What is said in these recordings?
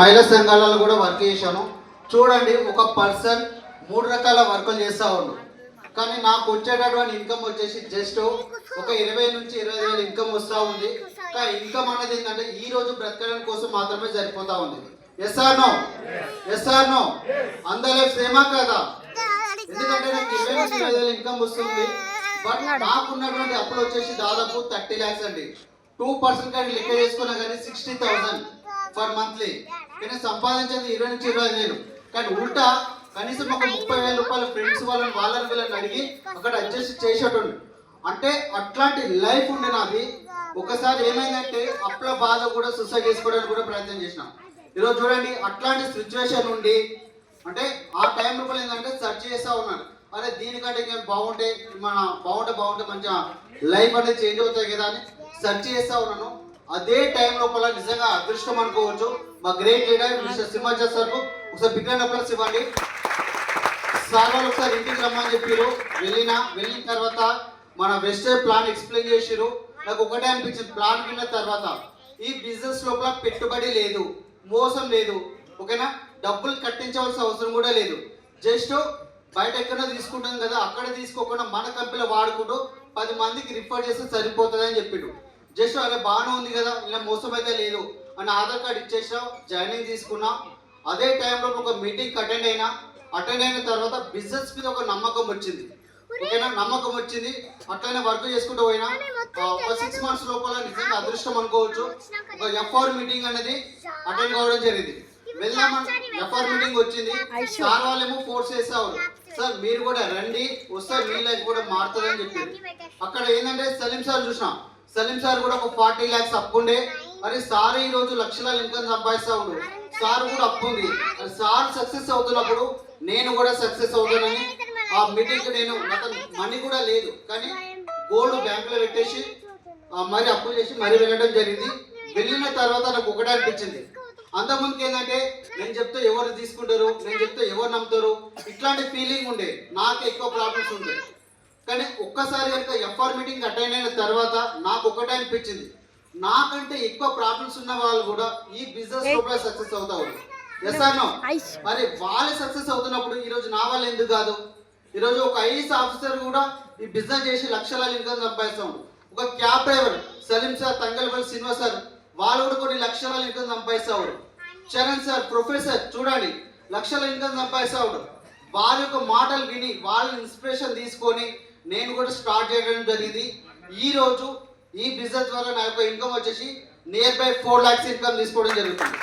మహిళా సంఘాలలో కూడా వర్క్ చేశాను. చూడండి, ఒక పర్సన్ 3 రకాల వర్కులు చేస్తూ ఉండు, కానీ నాకు వచ్చేటటువంటి ఇన్కమ్ వచ్చేసి జస్ట్ ఒక 20 నుంచి 25 వేలు ఇన్కమ్ వస్తూ ఉంది. కానీ ఇన్కమ్ అనేది ఏంటంటే ఈ రోజు బ్రతకడం కోసం మాత్రమే సరిపోతా ఉంది. Yes or no? Yes or no? అందరూ సేమా కదా? ఎందుకంటే నాకు 20 నుంచి 25 వేలు ఇన్కమ్ వస్తుంది, బట్ నాకున్నటువంటి అప్పులు వచ్చేసి దాదాపు 30 lakhs అండి. 2% కానీ లెక్క చేసుకున్నా కానీ 60,000 ఫర్ మంత్లీ. కానీ సంపాదించేది 20 నుంచి 25 వేలు. కానీ ఉల్టా కనీసం ఒక 30,000 రూపాయలు ఫ్రెండ్స్ వాళ్ళని వీళ్ళని అడిగి అక్కడ అడ్జస్ట్ చేసేటోండి. అంటే అట్లాంటి లైఫ్ ఉండే నాది. ఒకసారి ఏమైందంటే అప్పుల బాధ కూడా సూసైడ్ చేసుకోవడానికి కూడా ప్రయత్నం చేసిన. ఈరోజు చూడండి, అట్లాంటి సిచ్యువేషన్ ఉండి అంటే ఆ టైం రూపాయలు ఏంటంటే సెర్చ్ చేస్తూ ఉన్నాను. అరే దీనికంటే ఇంకా బాగుంటే బాగుంటే మంచిగా లైఫ్ అనేది చేంజ్ అవుతాయి కదా అని సెర్చ్ చేస్తూ ఉన్నాను. అదే టైం లోపల నిజంగా అదృష్టం అనుకోవచ్చు. మా great leader mister Simhachal sir కు ఒకసారి బిగ్ రౌండ్ అప్లాస్ ఇవ్వండి. సార్ వాళ్ళు ఒకసారి ఇంటికి రమ్మని చెప్పారు. వెళ్ళిన తర్వాత మన వెస్టర్ ప్లాన్ ఎక్స్ప్లెయిన్ చేసారు. నాకు ఒకటే అనిపించింది, ప్లాన్ విన్న తర్వాత ఈ బిజినెస్ లోపల పెట్టుబడి లేదు, మోసం లేదు, ఓకేనా, డబ్బులు కట్టించవలసిన అవసరం కూడా లేదు. జస్ట్ బయట ఎక్కడో తీసుకుంటాం కదా, అక్కడ తీసుకోకుండా మన కంపెనీలో వాడుకుంటూ 10 మందికి రిఫర్ చేస్తే సరిపోతుంది అని చెప్పిండు. జస్ట్ అలా బాగానే ఉంది కదా, ఇలా మోసం అయితే లేదు అని ఆధార్ కార్డు ఇచ్చేసాం, జాయినింగ్ తీసుకున్నా. అదే టైంలో ఒక మీటింగ్ అటెండ్ అయిన తర్వాత బిజినెస్ మీద ఒక నమ్మకం వచ్చింది, ఓకేనా, నమ్మకం వచ్చింది. అట్లనే వర్క్ చేసుకుంటూ పోయినా. ఒక 6 months లోపల నిజంగా అదృష్టం అనుకోవచ్చు. ఒక FR మీటింగ్ అనేది అటెండ్ కావడం జరిగింది. వెళ్దామని FR మీటింగ్ వచ్చింది. సార్ వాళ్ళేమో ఫోర్స్ చేసేవారు, సార్ మీరు కూడా రండి, వస్తే మీ లైఫ్ కూడా మారుతుంది అని చెప్పారు. అక్కడ ఏంటంటే సలీం సార్ చూసిన, సలీం సార్ కూడా ఒక 40 lakhs అప్పు ఉండే. మరి సార్ ఈ రోజు లక్షల ఇన్కమ్ సంపాదిస్తా ఉండు. సార్ కూడా అప్పు ఉంది. సార్ సక్సెస్ అవుతున్నప్పుడు నేను కూడా సక్సెస్ అవుతానని ఆ మీటింగ్ నేను మనీ కూడా లేదు, కానీ గోల్డ్ బ్యాంకులో పెట్టేసి మరి అప్పు చేసి మరి వెళ్ళడం జరిగింది. వెళ్ళిన తర్వాత నాకు ఒకటే అనిపించింది, అంతకుముందుకు ఏంటంటే నేను చెప్తే ఎవరు తీసుకుంటారు, నేను చెప్తే ఎవరు నమ్ముతారు, ఇట్లాంటి ఫీలింగ్ ఉండే, నాకే ఎక్కువ ప్రాబ్లమ్స్ ఉండే. కానీ ఒక్కసారి కనుక FR మీటింగ్ అటెండ్ అయిన తర్వాత నాకు ఒకటే అనిపించింది, నాకంటే ఎక్కువ ప్రాబ్లమ్స్ ఉన్న వాళ్ళు కూడా ఈ బిజినెస్ లోపల సక్సెస్ అవుతా ఉన్నారు. Yes or no? మరి వాళ్ళే సక్సెస్ అవుతున్నప్పుడు ఈరోజు నా వాళ్ళు ఎందుకు కాదు? ఈరోజు ఒక IAS ఆఫీసర్ కూడా ఈ బిజినెస్ చేసి లక్షల ఇన్కమ్ సంపాదిస్తాం. ఒక cab driver Saleem sir, Thangallapalli Srinivas sir, వాళ్ళు కూడా కొన్ని లక్షల ఇన్కమ్ సంపాదిస్తారు. చరణ్ సార్ ప్రొఫెసర్ చూడండి, లక్షల ఇన్కమ్ సంపాదిస్తారు. వాళ్ళ యొక్క మాటలు విని వాళ్ళ ఇన్స్పిరేషన్ తీసుకొని నేను కూడా స్టార్ట్ చేయడం జరిగింది. ఈ రోజు ఈ బిజినెస్ ద్వారా నా యొక్క ఇన్కమ్ వచ్చేసి నియర్ బై 4 lakhs ఇన్కమ్ తీసుకోవడం జరుగుతుంది.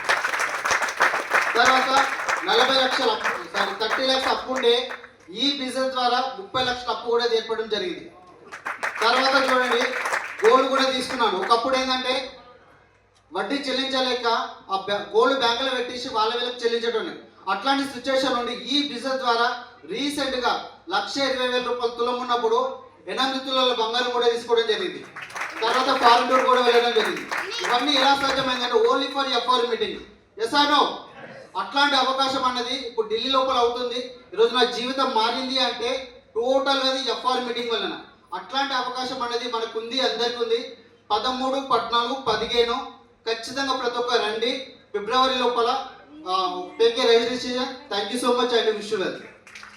తర్వాత 40 లక్షల 30 lakhs అప్పు ఉండే, ఈ బిజినెస్ ద్వారా 30 లక్షల అప్పు కూడా ఏర్పడడం జరిగింది. తర్వాత చూడండి, గోల్డ్ కూడా తీసుకున్నాను. ఒకప్పుడు ఏంటంటే వడ్డీ చెల్లించలేక ఆ గోల్డ్ బ్యాంకులో పెట్టేసి వాళ్ళ వీళ్ళకి చెల్లించడం. అట్లాంటి సిచ్యువేషన్ ఉండి ఈ బిజినెస్ ద్వారా రీసెంట్ గా 1,20,000 రూపాయలు తులం ఉన్నప్పుడు 8 తులాల బంగారం కూడా తీసుకోవడం జరిగింది. తర్వాత ఫారెన్ టూర్ కూడా వెళ్ళడం జరిగింది. ఇవన్నీ ఎలా సాధ్యమైందంటే only for FR meeting. Yes or no? అట్లాంటి అవకాశం అన్నది ఇప్పుడు ఢిల్లీ లోపల అవుతుంది. ఈరోజు నా జీవితం మారింది అంటే టోటల్ గా FR మీటింగ్ వలన. అట్లాంటి అవకాశం అనేది మనకు ఉంది, అందరికి ఉంది. 13, 14, 15 ఖచ్చితంగా ప్రతి ఒక్క రండి. ఫిబ్రవరి లోపల take a registration. Thank you so much and wish you well.